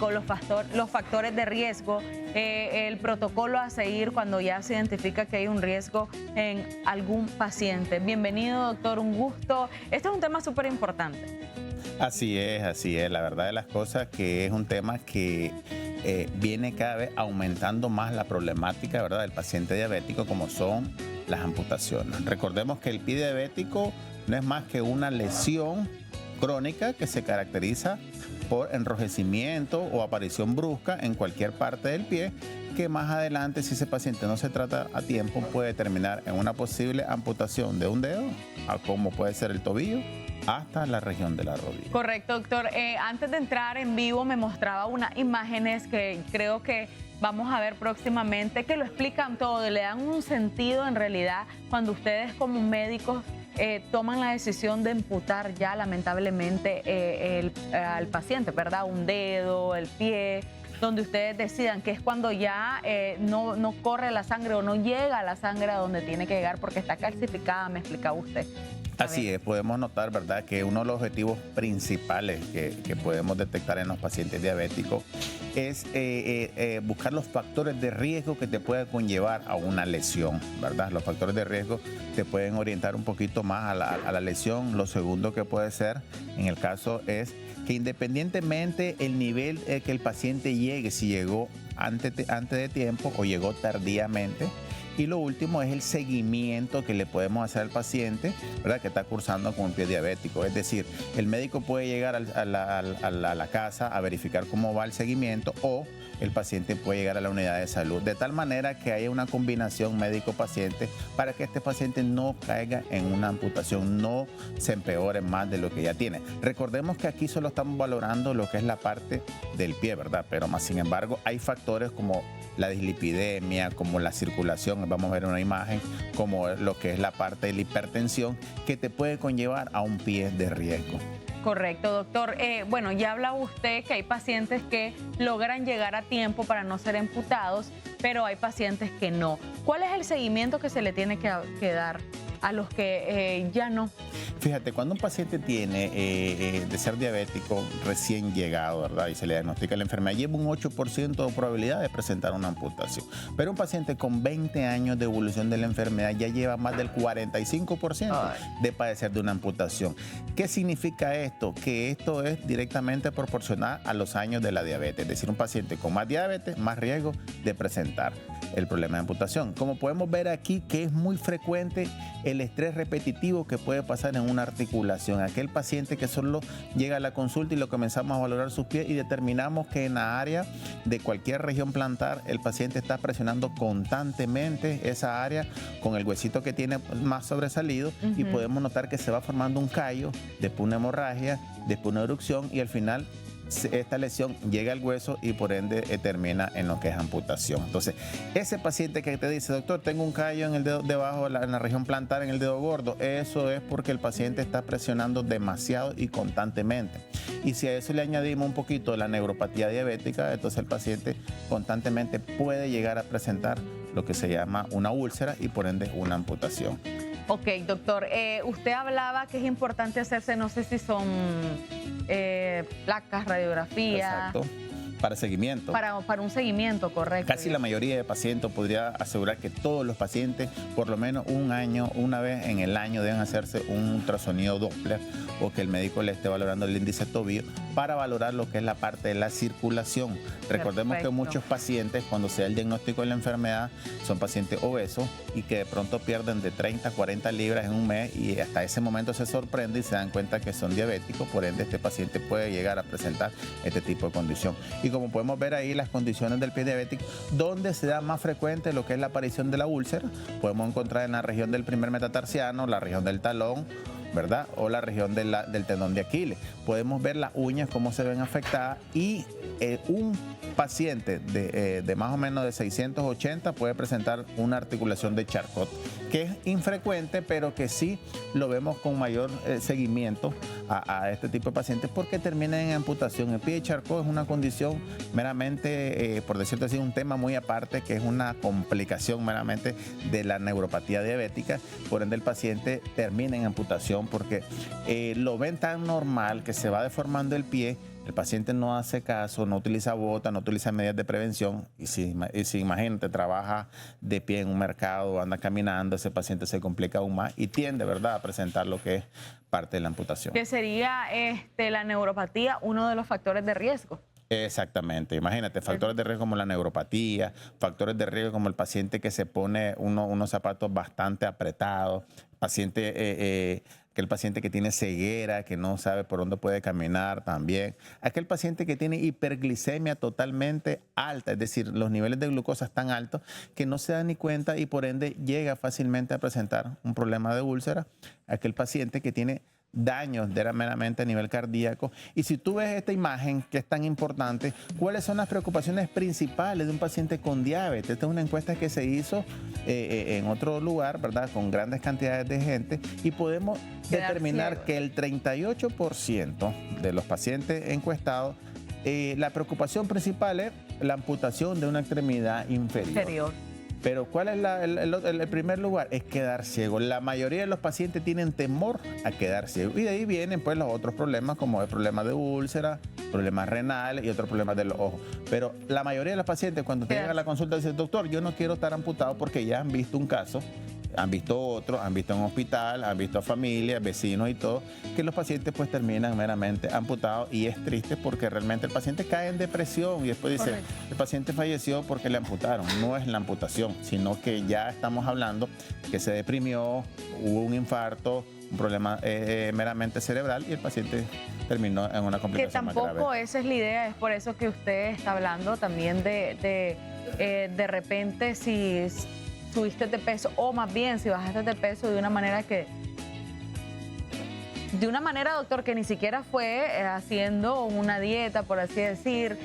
diagnóstico, los factores de riesgo, el protocolo a seguir cuando ya se identifica que hay un riesgo en algún paciente. Bienvenido, doctor, un gusto. Este es un tema súper importante. Así es, así es. La verdad de las cosas que es un tema que viene cada vez aumentando más la problemática, ¿verdad?, del paciente diabético, como son las amputaciones. Recordemos que el pie diabético no es más que una lesión crónica que se caracteriza por enrojecimiento o aparición brusca en cualquier parte del pie, que más adelante, si ese paciente no se trata a tiempo, puede terminar en una posible amputación de un dedo, como puede ser el tobillo, hasta la región de la rodilla. Correcto, doctor. Antes de entrar en vivo me mostraba unas imágenes que creo que vamos a ver próximamente, que lo explican todo y le dan un sentido en realidad cuando ustedes como médicos toman la decisión de amputar ya lamentablemente al paciente, ¿verdad? Un dedo, el pie, donde ustedes decidan, que es cuando ya no corre la sangre o no llega la sangre a donde tiene que llegar porque está calcificada, me explicaba usted. Así es, podemos notar, ¿verdad?, que uno de los objetivos principales que podemos detectar en los pacientes diabéticos es buscar los factores de riesgo que te pueden conllevar a una lesión, ¿verdad? Los factores de riesgo te pueden orientar un poquito más a la lesión. Lo segundo que puede ser, en el caso, es que independientemente el nivel que el paciente llegue, si llegó antes de tiempo o llegó tardíamente. Y lo último es el seguimiento que le podemos hacer al paciente, ¿verdad?, que está cursando con un pie diabético. Es decir, el médico puede llegar a la casa a verificar cómo va el seguimiento, o el paciente puede llegar a la unidad de salud, de tal manera que haya una combinación médico-paciente para que este paciente no caiga en una amputación, no se empeore más de lo que ya tiene. Recordemos que aquí solo estamos valorando lo que es la parte del pie, ¿verdad? Pero más sin embargo hay factores como la dislipidemia, como la circulación, vamos a ver una imagen, como lo que es la parte de la hipertensión, que te puede conllevar a un pie de riesgo. Correcto, doctor. Bueno, ya hablaba usted que hay pacientes que logran llegar a tiempo para no ser amputados, pero hay pacientes que no. ¿Cuál es el seguimiento que se le tiene que dar a los que ya no? Fíjate, cuando un paciente tiene de ser diabético recién llegado, ¿verdad?, y se le diagnostica la enfermedad, lleva un 8% de probabilidad de presentar una amputación. Pero un paciente con 20 años de evolución de la enfermedad ya lleva más del 45% de padecer de una amputación. ¿Qué significa esto? Que esto es directamente proporcional a los años de la diabetes. Es decir, un paciente con más diabetes, más riesgo de presentar el problema de amputación. Como podemos ver aquí, que es muy frecuente el estrés repetitivo que puede pasar en una articulación. Aquel paciente que solo llega a la consulta y lo comenzamos a valorar sus pies y determinamos que en la área de cualquier región plantar el paciente está presionando constantemente esa área con el huesito que tiene más sobresalido, y podemos notar que se va formando un callo, después una hemorragia, después una erupción, y al final esta lesión llega al hueso y por ende termina en lo que es amputación. Entonces, ese paciente que te dice, doctor, tengo un callo en el dedo debajo, en la región plantar, en el dedo gordo, eso es porque el paciente está presionando demasiado y constantemente. Y si a eso le añadimos un poquito de la neuropatía diabética, entonces el paciente constantemente puede llegar a presentar lo que se llama una úlcera y por ende una amputación. Ok, doctor, usted hablaba que es importante hacerse, no sé si son placas, radiografía. Exacto. Para seguimiento. Para un seguimiento, correcto. Casi la mayoría de pacientes podría asegurar que todos los pacientes, por lo menos una vez en el año, deben hacerse un ultrasonido Doppler, o que el médico le esté valorando el índice tobillo para valorar lo que es la parte de la circulación. Recordemos que muchos pacientes, cuando se da el diagnóstico de la enfermedad, son pacientes obesos y que de pronto pierden de 30 a 40 libras en un mes, y hasta ese momento se sorprende y se dan cuenta que son diabéticos, por ende este paciente puede llegar a presentar este tipo de condición. Y como podemos ver ahí, las condiciones del pie diabético, donde se da más frecuente lo que es la aparición de la úlcera, podemos encontrar en la región del primer metatarsiano, la región del talón, ¿verdad?, o la región del tendón de Aquiles. Podemos ver las uñas cómo se ven afectadas, y un paciente de más o menos de 680 puede presentar una articulación de Charcot, que es infrecuente, pero que sí lo vemos con mayor seguimiento a este tipo de pacientes, porque terminan en amputación. El pie de Charcot es una condición meramente, por decirlo así, un tema muy aparte, que es una complicación meramente de la neuropatía diabética, por ende el paciente termina en amputación porque lo ven tan normal que se va deformando el pie, El paciente no hace caso, no utiliza bota, no utiliza medidas de prevención y si imagínate, trabaja de pie en un mercado, anda caminando, ese paciente se complica aún más y tiende, ¿verdad?, a presentar lo que es parte de la amputación. Que sería la neuropatía uno de los factores de riesgo. Exactamente, imagínate, factores de riesgo como la neuropatía, factores de riesgo como el paciente que se pone unos zapatos bastante apretados, el paciente que tiene ceguera, que no sabe por dónde puede caminar también, aquel paciente que tiene hiperglicemia totalmente alta, es decir, los niveles de glucosa están altos que no se da ni cuenta y por ende llega fácilmente a presentar un problema de úlcera, aquel paciente que tiene daños meramente a nivel cardíaco. Y si tú ves esta imagen que es tan importante, ¿cuáles son las preocupaciones principales de un paciente con diabetes? Esta es una encuesta que se hizo en otro lugar, ¿verdad?, con grandes cantidades de gente y podemos determinar que el 38% de los pacientes encuestados, la preocupación principal es la amputación de una extremidad inferior. Pero ¿cuál es el primer lugar? Es quedar ciego. La mayoría de los pacientes tienen temor a quedar ciego. Y de ahí vienen pues los otros problemas como el problema de úlcera, problemas renales y otros problemas de los ojos. Pero la mayoría de los pacientes cuando te llegan a la consulta dicen, doctor, yo no quiero estar amputado porque ya han visto un caso, han visto otro, han visto en un hospital, han visto a familias, vecinos y todo, que los pacientes pues terminan meramente amputados y es triste porque realmente el paciente cae en depresión y después dice, el paciente falleció porque le amputaron. No es la amputación, sino que ya estamos hablando que se deprimió, hubo un infarto, un problema meramente cerebral y el paciente terminó en una complicación más grave. Que tampoco esa es la idea, es por eso que usted está hablando también de repente si subiste de peso o más bien si bajaste de peso de una manera, doctor, que ni siquiera fue haciendo una dieta, por así decir,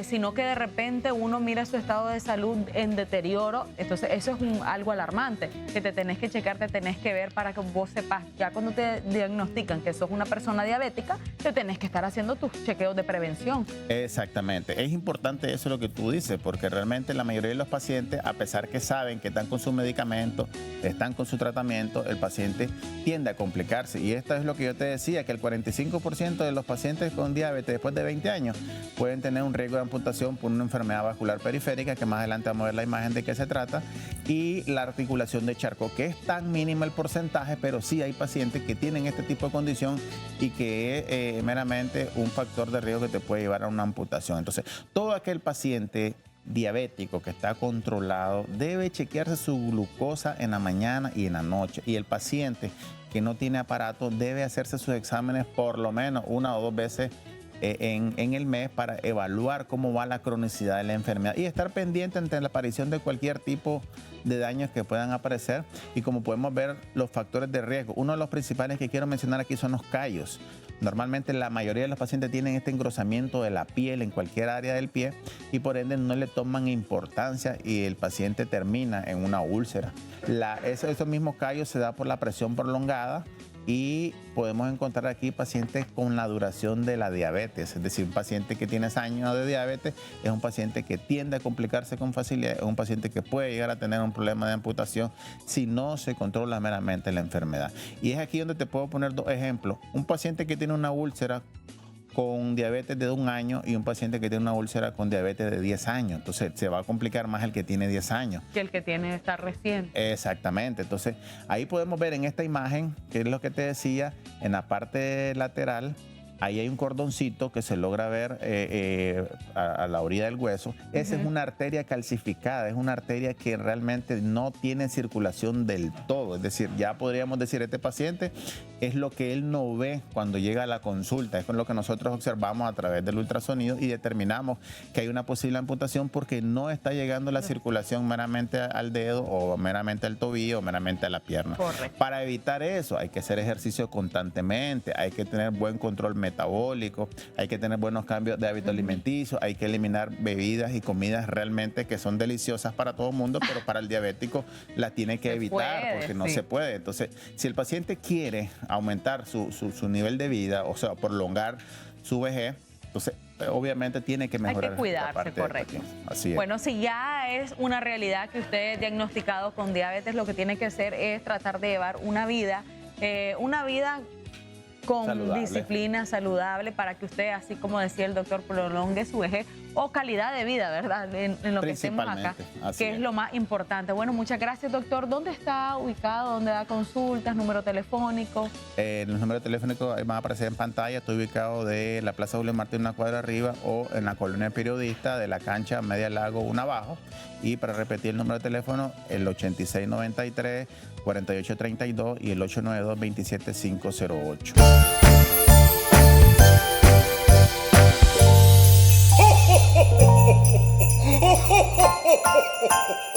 sino que de repente uno mira su estado de salud en deterioro. Entonces eso es algo alarmante, que te tenés que checar, te tenés que ver para que vos sepas, ya cuando te diagnostican que sos una persona diabética, te tenés que estar haciendo tus chequeos de prevención. Exactamente, es importante eso lo que tú dices, porque realmente la mayoría de los pacientes, a pesar que saben que están con su medicamento, están con su tratamiento, el paciente tiende a complicarse. Y esto es lo que yo te decía, que el 45% de los pacientes con diabetes después de 20 años pueden tener un riesgo de amputación por una enfermedad vascular periférica, que más adelante vamos a ver la imagen de qué se trata, y la articulación de Charcot, que es tan mínimo el porcentaje, pero sí hay pacientes que tienen este tipo de condición y que es meramente un factor de riesgo que te puede llevar a una amputación. Entonces, todo aquel paciente diabético que está controlado debe chequearse su glucosa en la mañana y en la noche, y el paciente que no tiene aparato debe hacerse sus exámenes por lo menos 1 o 2 veces en el mes para evaluar cómo va la cronicidad de la enfermedad y estar pendiente ante la aparición de cualquier tipo de daños que puedan aparecer. Y como podemos ver, los factores de riesgo, uno de los principales que quiero mencionar aquí son los callos. Normalmente la mayoría de los pacientes tienen este engrosamiento de la piel en cualquier área del pie y por ende no le toman importancia y el paciente termina en una úlcera. Esos mismos callos se da por la presión prolongada y podemos encontrar aquí pacientes con la duración de la diabetes, es decir, un paciente que tiene años de diabetes es un paciente que tiende a complicarse con facilidad, es un paciente que puede llegar a tener un problema de amputación si no se controla meramente la enfermedad. Y es aquí donde te puedo poner 2 ejemplos. Un paciente que tiene una úlcera con diabetes de 1 año y un paciente que tiene una úlcera con diabetes de 10 años. Entonces, se va a complicar más el que tiene 10 años. Que el que tiene esta recién. Exactamente. Entonces, ahí podemos ver en esta imagen, que es lo que te decía, en la parte lateral, ahí hay un cordoncito que se logra ver a la orilla del hueso. Esa es una arteria calcificada, es una arteria que realmente no tiene circulación del todo. Es decir, ya podríamos decir, este paciente es lo que él no ve cuando llega a la consulta. Es con lo que nosotros observamos a través del ultrasonido y determinamos que hay una posible amputación porque no está llegando la circulación meramente al dedo o meramente al tobillo o meramente a la pierna. Correcto. Para evitar eso hay que hacer ejercicio constantemente, hay que tener buen control metabólico, hay que tener buenos cambios de hábito alimenticio, hay que eliminar bebidas y comidas realmente que son deliciosas para todo el mundo, pero para el diabético las tiene que evitar porque no se puede. Entonces, si el paciente quiere aumentar su nivel de vida, o sea, prolongar su vejez, entonces obviamente tiene que mejorar. Hay que cuidarse, correcto. Así es. Bueno, si ya es una realidad que usted es diagnosticado con diabetes, lo que tiene que hacer es tratar de llevar una vida con saludable. disciplina saludable para que usted, así como decía el doctor, prolongue su vejez o calidad de vida, ¿verdad? En lo que estemos acá, que es lo más importante. Bueno, muchas gracias, doctor. ¿Dónde está ubicado? ¿Dónde da consultas? ¿Número telefónico? Los números telefónicos van a aparecer en pantalla. Estoy ubicado de la Plaza Julio Martín, una cuadra arriba, o en la colonia Periodista de la cancha Media Lago, una abajo. Y para repetir el número de teléfono, el 8693-4832 y el 892-27508. Ho, ho, ho, ho, ho, ho, ho, ho, ho, ho.